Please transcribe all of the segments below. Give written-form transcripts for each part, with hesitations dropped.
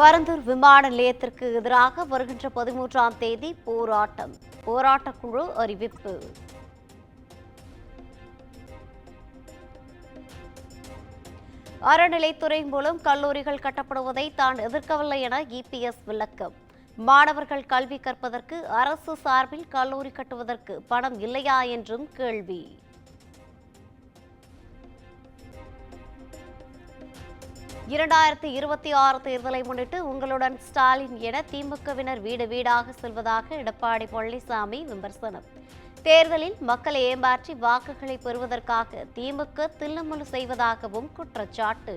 பரந்தூர் விமான நிலையத்திற்கு எதிராக வருகின்ற 13ஆம் தேதி போராட்டம். போராட்டக்குழு அறிவிப்பு. அறநிலைத்துறை மூலம் கல்லூரிகள் கட்டப்படுவதை தான் எதிர்க்கவில்லை என இபிஎஸ் விளக்கம். மாணவர்கள் கல்வி கற்பதற்கு அரசு சார்பில் கல்லூரி கட்டுவதற்கு பணம் இல்லையா என்றும் கேள்வி. 2026 தேர்தலை முன்னிட்டு உங்களுடன் ஸ்டாலின் என திமுகவினர் வீடு வீடாக செல்வதாக எடப்பாடி பழனிசாமி விமர்சனம். தேர்தலில் மக்களை ஏமாற்றி வாக்குகளை பெறுவதற்காக திமுக தில்லுமுல்லு செய்வதாகவும் குற்றச்சாட்டு.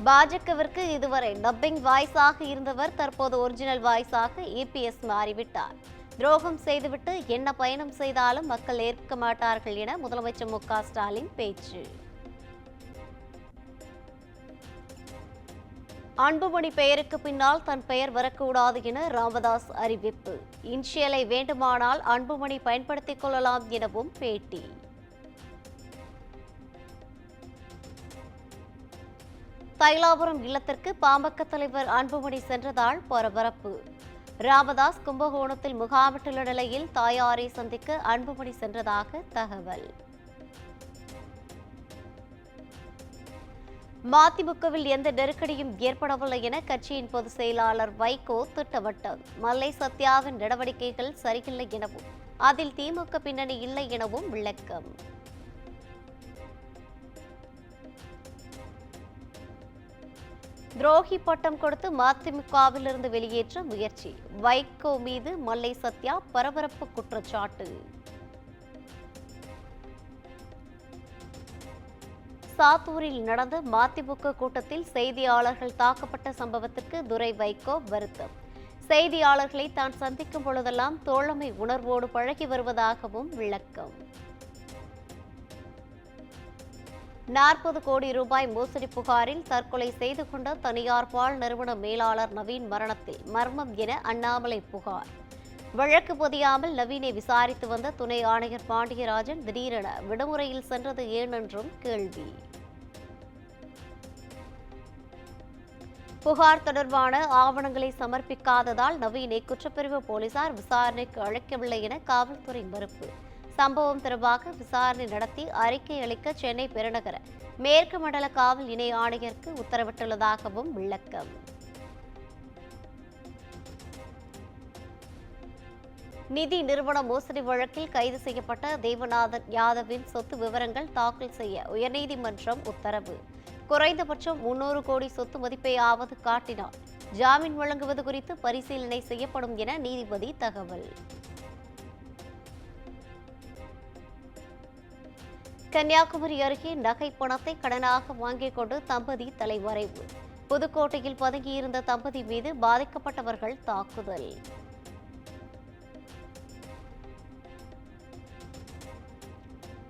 பாஜகவிற்கு இதுவரை டப்பிங் வாய்ஸாக இருந்தவர் தற்போது ஒரிஜினல் வாய்ஸாக இபிஎஸ் மாறிவிட்டார். துரோகம் செய்துவிட்டு என்ன பயணம் செய்தாலும் மக்கள் ஏற்க மாட்டார்கள் என முதலமைச்சர் மு.க. ஸ்டாலின் பேச்சு. அன்புமணி பெயருக்கு பின்னால் தன் பெயர் வரக்கூடாது என ராமதாஸ் அறிவிப்பு. இன்ஷியலை வேண்டுமானால் அன்புமணி பயன்படுத்திக் கொள்ளலாம் எனவும் பேட்டி. தைலாபுரம் இல்லத்திற்கு பாமக தலைவர் அன்புமணி சென்றதால் பரபரப்பு. ராமதாஸ் கும்பகோணத்தில் முகாமிட்டுள்ள நிலையில் தாயாரை சந்திக்க அன்புமணி சென்றதாக தகவல். மதிமுகவில் எந்த நெருக்கடியும் ஏற்படவில்லை என கட்சியின் பொதுச் செயலாளர் வைகோ திட்டவட்டம். மல்லை சத்யாவின் நடவடிக்கைகள் சரியில்லை எனவும் அதில் திமுக பின்னணி இல்லை எனவும் விளக்கம். துரோகி பட்டம் கொடுத்து மதிமுகவிலிருந்து வெளியேற்ற முயற்சி. வைகோ மீது மல்லை சத்யா பரபரப்பு குற்றச்சாட்டு. சாத்தூரில் நடந்த மதிமுக கூட்டத்தில் செய்தியாளர்கள் தாக்கப்பட்ட சம்பவத்திற்கு துரை வைகோ வருத்தம். செய்தியாளர்களை தான் சந்திக்கும் பொழுதெல்லாம் தோழமை உணர்வோடு பழகி வருவதாகவும் விளக்கம். 40 கோடி ரூபாய் மோசடி புகாரில் தற்கொலை செய்து கொண்ட தனியார் பால் நிறுவன மேலாளர் நவீன் மரணத்தில் மர்மம் என அண்ணாமலை புகார். வழக்கு பதியாமல் நவீனை விசாரித்து வந்த துணை ஆணையர் பாண்டியராஜன் திடீரென விடுமுறையில் சென்றது ஏன் என்றும் கேள்வி. புகார் தொடர்பான ஆவணங்களை சமர்ப்பிக்காததால் நவீனை குற்றப்பிரிவு போலீசார் விசாரணைக்கு அழைக்கவில்லை என காவல்துறை மறுப்பு. சம்பவம் தொடர்பாக விசாரணை நடத்தி அறிக்கை அளிக்க சென்னை பெருநகர மேற்கு மண்டல காவல் இணை ஆணையருக்கு உத்தரவிட்டுள்ளதாகவும் விளக்கம். நிதி நிறுவன மோசடி வழக்கில் கைது செய்யப்பட்ட தேவநாதன் யாதவின் சொத்து விவரங்கள் தாக்கல் செய்ய உயர்நீதிமன்றம் உத்தரவு. குறைந்தபட்சம் 300 கோடி சொத்து மதிப்பையாவது காட்டினால் ஜாமீன் வழங்குவது குறித்து பரிசீலனை செய்யப்படும் என நீதிபதி தகவல். கன்னியாகுமரி அருகே நகை பணத்தை கடனாக வாங்கிக் கொண்டு தம்பதி தலைமறைவு. புதுக்கோட்டையில் பதுங்கியிருந்த தம்பதி மீது பாதிக்கப்பட்டவர்கள் தாக்குதல்.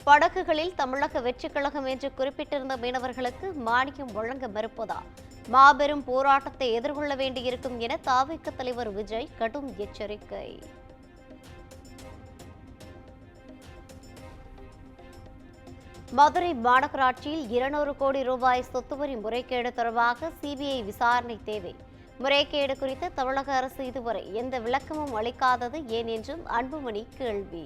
படகுகளில் தமிழக வெற்றிக் கழகம் என்று குறிப்பிட்டிருந்த மீனவர்களுக்கு மானியம் வழங்க மறுப்பதா மாபெரும் போராட்டத்தை எதிர்கொள்ள வேண்டியிருக்கும் என தவிக தலைவர் விஜய் கடும் எச்சரிக்கை. மதுரை மாநகராட்சியில் 200 கோடி ரூபாய் சொத்து வரி முறைகேடு தொடர்பாக சிபிஐ விசாரணை தேவை. முறைகேடு குறித்து தமிழக அரசு இதுவரை எந்த விளக்கமும் அளிக்காதது ஏன் என்றும் அன்புமணி கேள்வி.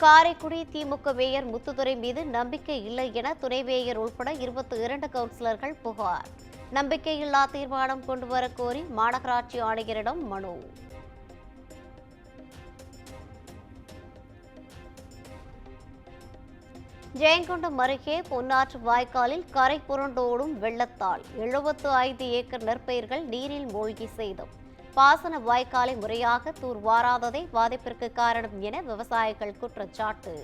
காரைக்குடி திமுக மேயர் முத்துதுரை மீது நம்பிக்கை இல்லை என துணை மேயர் உட்பட 22 கவுன்சிலர்கள் புகார். நம்பிக்கையில்லா தீர்மானம் கொண்டுவர கோரி மாநகராட்சி ஆணையரிடம் மனு. ஜெயங்கொண்டம் அருகே பொன்னாற்று வாய்க்காலில் கரை புரண்டோடும் வெள்ளத்தால் 75 ஏக்கர் நெற்பயிர்கள் நீரில் மூழ்கி சேதம். பாசன வாய்க்காலை முறையாக தூர்வாராததே பாதிப்பிற்கு காரணம் என விவசாயிகள் குற்றச்சாட்டு.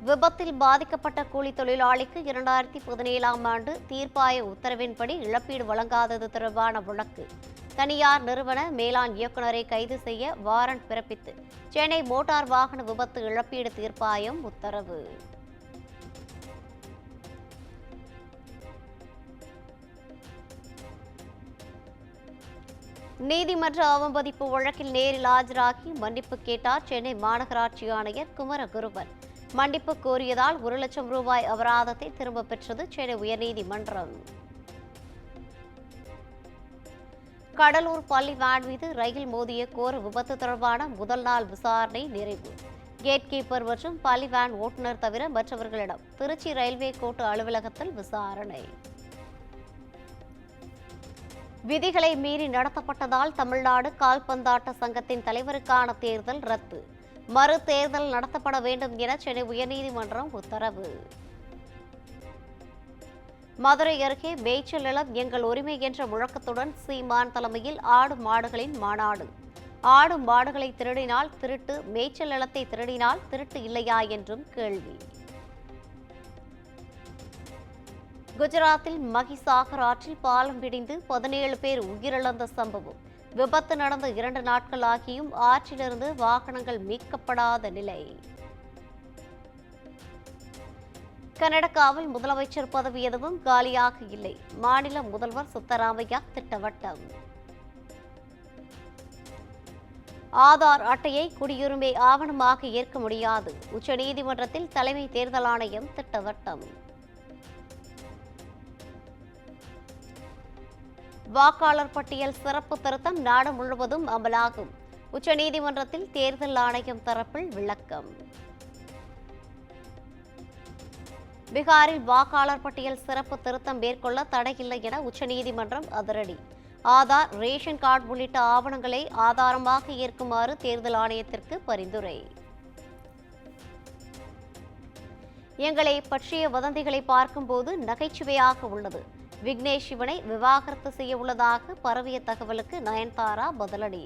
விபத்தில் பாதிக்கப்பட்ட கூலி தொழிலாளிக்கு 2017ஆம் ஆண்டு தீர்ப்பாய உத்தரவின்படி இழப்பீடு வழங்காதது தொடர்பான வழக்கு. தனியார் நிறுவன மேலாண் இயக்குநரை கைது செய்ய வாரண்ட் பிறப்பித்து சென்னை மோட்டார் வாகன விபத்து இழப்பீடு தீர்ப்பாயம் உத்தரவு. நீதிமன்ற அவமதிப்பு வழக்கில் நேரில் ஆஜராகி மன்னிப்பு கேட்டார் சென்னை மாநகராட்சி ஆணையர் குமரகுருபன். மன்னிப்பு கோரியதால் 1 லட்சம் ரூபாய் அபராதத்தை திரும்பப் பெற்றது சென்னை உயர்நீதிமன்றம். கடலூர் பள்ளி வேன் மீது ரயில் மோதிய கோர விபத்து தொடர்பான முதல் நாள் விசாரணை நிறைவு. கேட் கீப்பர் மற்றும் பள்ளி வேன் ஓட்டுநர் தவிர மற்றவர்களிடம் திருச்சி ரயில்வே கோட்ட அலுவலகத்தில் விசாரணை. விதிகளை மீறி நடத்தப்பட்டதால் தமிழ்நாடு கால்பந்தாட்ட சங்கத்தின் தலைவருக்கான தேர்தல் ரத்து. மறு தேர்தல் நடத்தப்பட வேண்டும் என சென்னை உயர்நீதிமன்றம் உத்தரவு. மதுரை அருகே மேய்ச்சல் நிலம் எங்கள் உரிமை என்ற முழக்கத்துடன் சீமான் தலைமையில் ஆடு மாடுகளின் மாநாடு. ஆடு மாடுகளை திருடினால் திருட்டு, மேய்ச்சல் நிலத்தை திருடினால் திருட்டு இல்லையா என்றும் கேள்வி. குஜராத்தில் மகிசாகர் ஆற்றில் பாலம் இடிந்து 17 பேர் உயிரிழந்த சம்பவம். விபத்து நடந்த 2 நாட்கள் ஆகியும் ஆற்றிலிருந்து வாகனங்கள் மீட்கப்படாத நிலை. கர்நாடகாவில் முதலமைச்சர் பதவி எதுவும் காலியாக இல்லை. மாநில முதல்வர் சித்தராமையா திட்டவட்டம். ஆதார் அட்டையை குடியுரிமை ஆவணமாக ஏற்க முடியாது. உச்சநீதிமன்றத்தில் தலைமை தேர்தல் ஆணையம் திட்டவட்டம். வாக்காளர் பட்டியல் சிறப்பு திருத்தம் நாடு முழுவதும் அமலாகும். உச்சநீதிமன்றத்தில் தேர்தல் ஆணையம் தரப்பில் விளக்கம். பீகாரில் வாக்காளர் பட்டியல் சிறப்பு திருத்தம் மேற்கொள்ள தடையில்லை என உச்சநீதிமன்றம் அதிரடி. ஆதார், ரேஷன் கார்டு உள்ளிட்ட ஆவணங்களை ஆதாரமாக ஏற்குமாறு தேர்தல் ஆணையத்திற்கு பரிந்துரை. எங்களை பற்றிய வதந்திகளை பார்க்கும்போது நகைச்சுவையாக உள்ளது. விக்னேஷ் சிவனை விவாகரத்து செய்ய உள்ளதாக பரவிய தகவலுக்கு நயன்தாரா பதிலடி.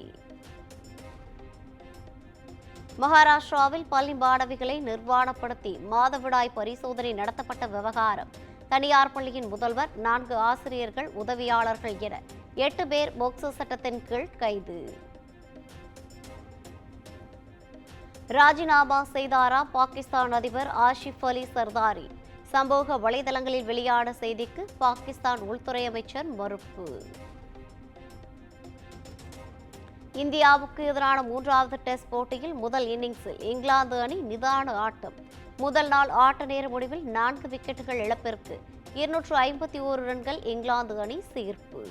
மகாராஷ்டிராவில் பள்ளி மாணவிகளை நிர்வாணப்படுத்தி மாதவிடாய் பரிசோதனை நடத்தப்பட்ட விவகாரம். தனியார் பள்ளியின் முதல்வர், 4 ஆசிரியர்கள், உதவியாளர்கள் என 8 பேர் போக்சோ சட்டத்தின் கீழ் கைது. ராஜினாமா செய்தாரா பாகிஸ்தான் அதிபர் ஆசிஃப் அலி சர்தாரி? சமூக வலைதளங்களில் வெளியான செய்திக்கு பாகிஸ்தான் உள்துறை அமைச்சர் மறுப்பு. இந்தியாவுக்கு எதிரான 3வது டெஸ்ட் போட்டியில் முதல் இன்னிங்ஸில் இங்கிலாந்து அணி நிதான ஆட்டம். முதல் நாள் ஆட்ட நேர முடிவில் 4 விக்கெட்டுகள் இழப்பிற்கு 251 ரன்கள் இங்கிலாந்து அணி சீர்ப்பு.